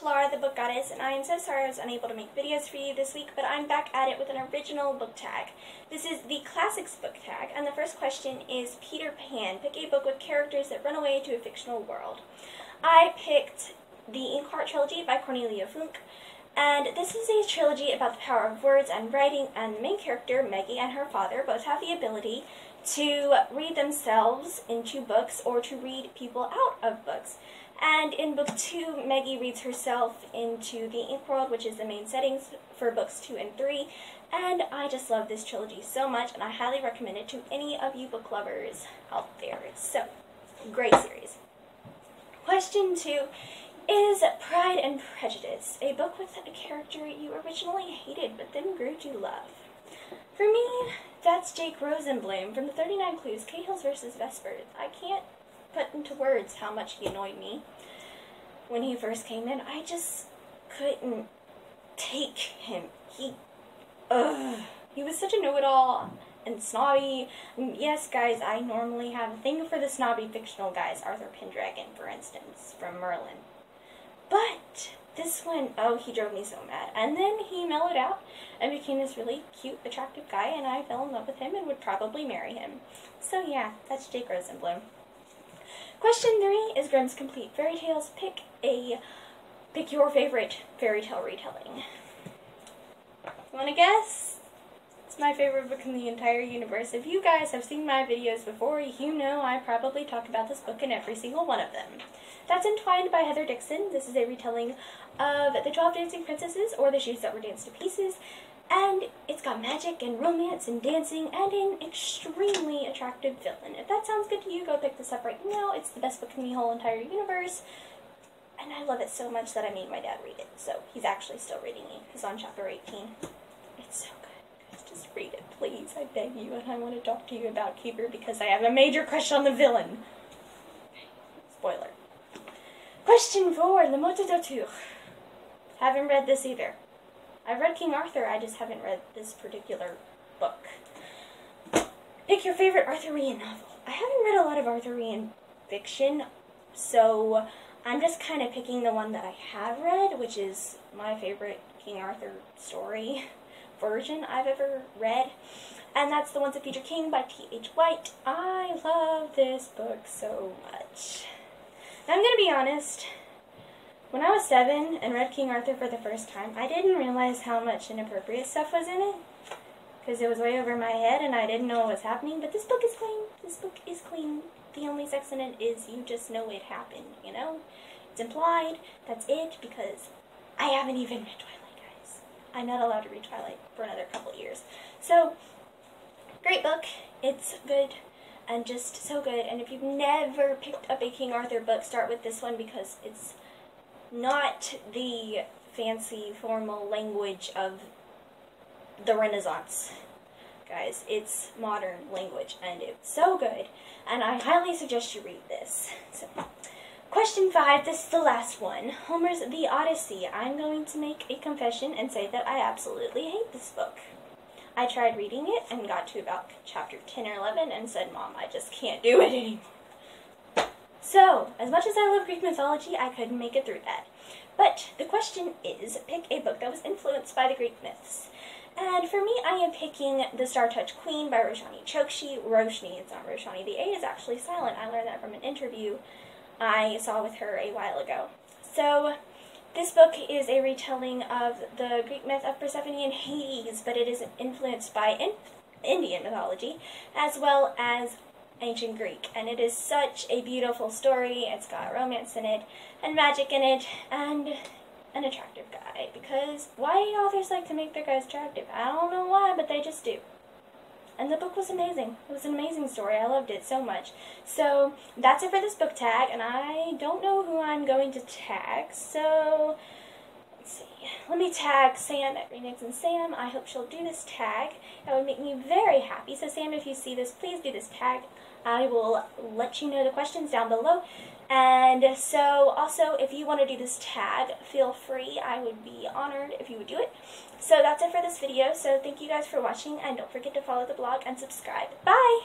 Clara the Book Goddess, and I am so sorry I was unable to make videos for you this week, but I'm back at it with an original book tag. This is the Classics book tag, and the first question is Peter Pan. Pick a book with characters that run away to a fictional world. I picked the Inkheart trilogy by Cornelia Funke, and this is a trilogy about the power of words and writing, and the main character, Maggie, and her father both have the ability to read themselves into books or to read people out of books. And in book 2, Maggie reads herself into the Ink world, which is the main settings for books 2 and 3. And I just love this trilogy so much, and I highly recommend it to any of you book lovers out there. So, great series. Question 2 is Pride and Prejudice, a book with a character you originally hated but then grew to love. For me, that's Jake Rosenblum from the 39 Clues, Cahill's versus Vespers. I can't put into words how much he annoyed me when he first came in. I just couldn't take him. He was such a know-it-all and snobby. Yes, guys, I normally have a thing for the snobby fictional guys. Arthur Pendragon, for instance, from Merlin. But this one, oh, he drove me so mad. And then he mellowed out and became this really cute, attractive guy, and I fell in love with him and would probably marry him. So yeah, that's Jake Rosenblum. Question 3 is Grimm's Complete Fairy Tales. Pick your favorite fairy tale retelling. You wanna guess? It's my favorite book in the entire universe. If you guys have seen my videos before, you know I probably talk about this book in every single one of them. That's Entwined by Heather Dixon. This is a retelling of The 12 Dancing Princesses, or The Shoes That Were Danced to Pieces. And it's got magic and romance and dancing and an extremely attractive villain. If that sounds good to you, go pick this up right now. It's the best book in the whole entire universe. And I love it so much that I made my dad read it. So he's actually still reading it. He's on chapter 18. It's so good. Guys, just read it, please. I beg you. And I want to talk to you about Keeper because I have a major crush on the villain. Spoiler. Question 4, Le Morte d'Arthur. Haven't read this either. I've read King Arthur, I just haven't read this particular book. Pick your favorite Arthurian novel. I haven't read a lot of Arthurian fiction, so I'm just kind of picking the one that I have read, which is my favorite King Arthur story version I've ever read. And that's The Once a Future King by T.H. White. I love this book so much. Now I'm going to be honest. When I was 7 and read King Arthur for the first time, I didn't realize how much inappropriate stuff was in it, because it was way over my head and I didn't know what was happening, but this book is clean. This book is clean. The only sex in it is you just know it happened, you know? It's implied. That's it, because I haven't even read Twilight, guys. I'm not allowed to read Twilight for another couple years. So, great book. It's good. And just so good. And if you've never picked up a King Arthur book, start with this one because it's not the fancy, formal language of the Renaissance. Guys, it's modern language, and it's so good, and I highly suggest you read this. So, question 5, this is the last one. Homer's The Odyssey. I'm going to make a confession and say that I absolutely hate this book. I tried reading it and got to about chapter 10 or 11 and said, Mom, I just can't do it anymore. So, as much as I love Greek mythology, I couldn't make it through that. But the question is, pick a book that was influenced by the Greek myths. And for me, I am picking The Star-Touched Queen by Roshani Chokshi. Roshni, it's not Roshani. The A is actually silent. I learned that from an interview I saw with her a while ago. So, this book is a retelling of the Greek myth of Persephone and Hades, but it is influenced by Indian mythology, as well as ancient Greek, and it is such a beautiful story. It's got romance in it, and magic in it, and an attractive guy, because why do authors like to make their guys attractive? I don't know why, but they just do. And the book was amazing. It was an amazing story. I loved it so much. So, that's it for this book tag, and I don't know who I'm going to tag, so let's see. Let me tag Sam at Remix and Sam. I hope she'll do this tag. That would make me very happy. So Sam, if you see this, please do this tag. I will let you know the questions down below. And so, also, if you want to do this tag, feel free. I would be honored if you would do it. So that's it for this video. So thank you guys for watching, and don't forget to follow the blog and subscribe. Bye!